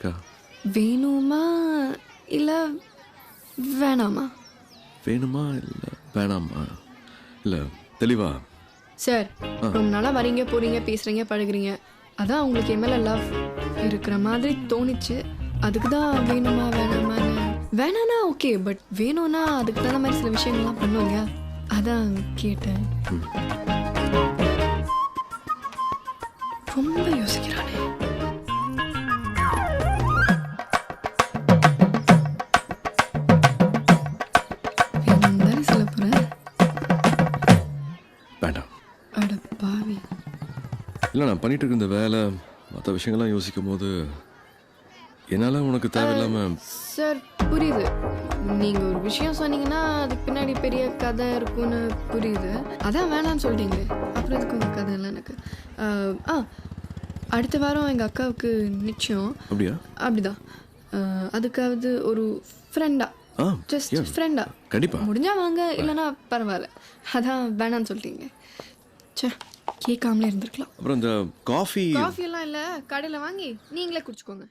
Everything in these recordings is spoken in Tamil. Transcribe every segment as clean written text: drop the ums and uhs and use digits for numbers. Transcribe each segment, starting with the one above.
அக்கா வேணுமா இல்லை வேணாமா? வேணுமா இல்லை வேணாமா? இல்லை தெளிவா சார், ரொம்ப நாளாக வரீங்க போகிறீங்க பேசுகிறீங்க பழகுறீங்க, அதான் உங்களுக்கு என் மேலே லவ் இருக்கிற மாதிரி தோணுச்சு. அதுக்கு தான் வேணுமா வேணாமான்னு. வேணானா ஓகே, பட் வேணும்னா அதுக்கு தகுந்த மாதிரி சில விஷயங்கள்லாம் பண்ணுவோம் இல்லையா, அதான் கேட்டேன். ரொம்ப யோசிக்கிறானே. வேணும் சொல்ல போகிறேன். வேண்டாம். அட பாவி. இல்லை நான் பண்ணிட்டு இருக்க இந்த வேலை மற்ற விஷயங்கள்லாம் யோசிக்கும் போது என்னால் உனக்கு தேவையில்லாமல். சார் புரியுது, நீங்கள் ஒரு விஷயம் சொன்னீங்கன்னா அதுக்கு பின்னாடி பெரிய கதை இருக்குன்னு புரியுது. அதான் வேணான்னு சொல்லிட்டீங்களே, அப்புறம் எதுக்கு உங்கள் கதை இல்லை எனக்கு. அடுத்த வாரம் எங்கள் அக்காவுக்கு நிச்சயம். அப்படியா? அப்படிதான். அதுக்காவது ஒரு ஃப்ரெண்டா, ஜஸ்ட் ஃப்ரெண்டா கண்டிப்பாக முடிஞ்சா வாங்க, இல்லைன்னா பரவாயில்ல. அதான் வேணான்னு சொல்லிட்டீங்க. சே, கேட்காமலே இருந்திருக்கலாம். அப்புறம் இந்த காஃபி எல்லாம் இல்லை, கடையில் வாங்கி நீங்களே குடிச்சுக்கோங்க.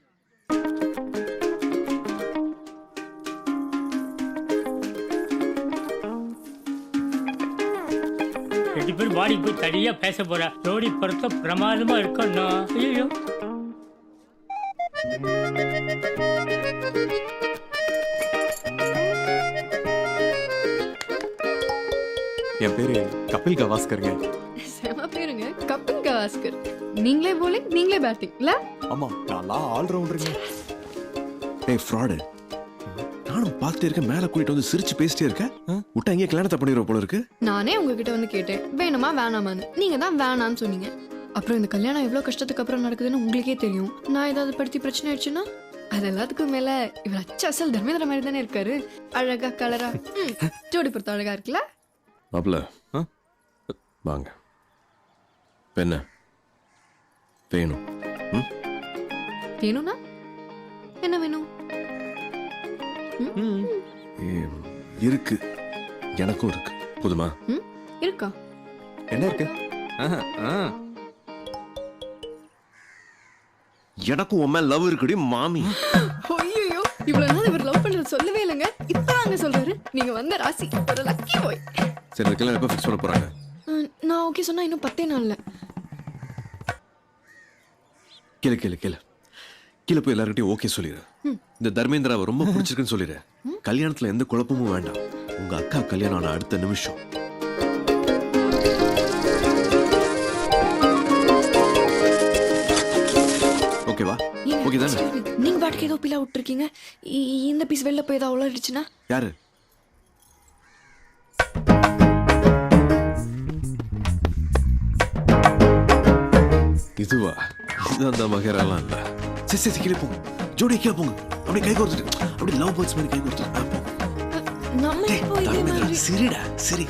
ரெண்டு பேரும் பாடி போய் தனியா பேச போறா. ஜோடி பொறுத்த பிரமாதமா இருக்கா? ஐயோ, என் பேரு கபில் கவாஸ்கருங்க. செம பேருங்க, கபில் கவாஸ்கர். நீங்களே bowling, நீங்களே பேட்டிங் இல்ல? ஆமா, நான் ஆல்ரவுண்டருங்க. ஏய் ஃப்ராடு, நானும் பார்த்துட்டே இருக்கேன், மேலே கூட்டிட்டு வந்து சிரிச்சு பேசிட்டே இருக்கேன். விட்டா எங்கேயே கல்யாணத்தை பண்ணிடுற போல இருக்கு. நானே உங்ககிட்ட வந்து கேட்டேன் வேணுமா வேணாமான்னு, நீங்க தான் வேணான்னு சொன்னீங்க. அப்புறம் இந்த கல்யாணம் எவ்வளவு கஷ்டத்துக்கு அப்புறம் நடக்குதுன்னு உங்களுக்கே தெரியும். நான் ஏதாவது படுத்தி பிரச்சனை ஆயிடுச்சுன்னா அது எல்லாத்துக்கும் மேல இவர் அச்ச அசல் தர்மேந்திர மாதிரி தானே இருக்காரு. அழகா கலரா ஜோடி பொறுத்த அழகா இருக்குல்ல? மாப்பிள்ள வாங்க. என்ன வேணும்? வேணும்னா என்ன வேணும்? இருக்கு, எனக்கும் இருக்கு. போதுமா? இருக்கா? என்ன இருக்கு? எனக்கும் உன் மேல லவ் இருக்குடி மாமி. ஐயோ, இவ்வளவு நாள் இவர் லவ் பண்றது சொல்லவே இல்லைங்க, இப்பதாங்க சொல்றாரு. நீங்க வந்த ராசி ஒரு லக்கி பாய். சரி, அதுக்கெல்லாம் எப்போ ஃபிக்ஸ் பண்ண போறாங்க? நான் ஓகே சொன்னா இன்னும் 10 நாள்ல. கேளு கேளு கேளு, கீழே போய் எல்லார்கிட்டையும் ஓகே சொல்லிடு. இந்த தர்மேந்திராவை ரொம்ப பிடிச்சிருக்குன்னு சொல்லிடு. கல்யாணத்துல எந்த குழப்பமும் வேண்டாம். உங்க அக்கா கல்யாணம் ஆன அடுத்த நிமிஷம் ஓகேவா? ஓகே தானே? நீங்க பாட்டுக்கு ஏதோ பிள்ளை விட்டுருக்கீங்க. இந்த பீஸ் வெளில போய் ஏதாவது உளறிடுச்சுன்னா? யாரு? இதுவா? இது அந்த மகரெல்லாம் இல்ல. சரி சரி, கீழே போங்க. ஜோடி கீழே போங்க. அப்படியே கை கோர்த்துட்டு, அப்படியே லவ் பேர்ட்ஸ் மாதிரி கை கோர்த்துட்டு போங்க. நம்ம இப்போ இதே மாதிரி சரிடா சரி.